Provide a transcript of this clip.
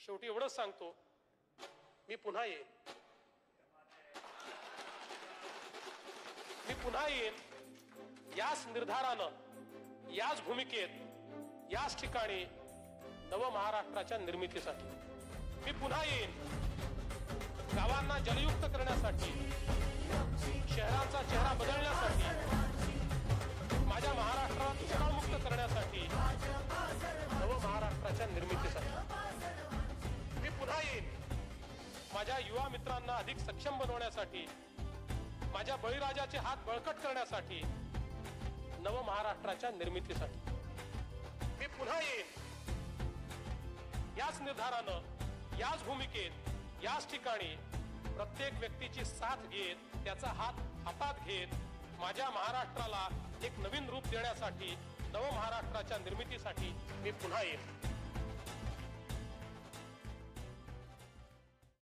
शेवटी एवढंच सांगतो, मी पुन्हा येईन, मी पुन्हा येईन याच निर्धारानं, याच भूमिकेत, याच ठिकाणी नव महाराष्ट्राच्या निर्मितीसाठी. मी पुन्हा येईन गावांना जलयुक्त करण्यासाठी, शहरांचा चेहरा बदलण्यासाठी, माझ्या महाराष्ट्राला दुष्काळमुक्त करण्यासाठी, नव महाराष्ट्राच्या निर्मितीसाठी. मी पुन्हा येईन माझ्या युवा मित्रांना अधिक सक्षम बनवण्यासाठी, माझ्या बळीराजाचे हात बळकट करण्यासाठी, नव महाराष्ट्राच्या निर्मितीसाठी. मी पुन्हा येईन याच निर्धारानं, याच भूमिकेत, याच ठिकाणी प्रत्येक व्यक्तीची साथ घेत, त्याचा हात हातात घेत, माझ्या महाराष्ट्राला एक नवीन रूप देण्यासाठी, नव महाराष्ट्राच्या निर्मितीसाठी मी पुन्हा येईन.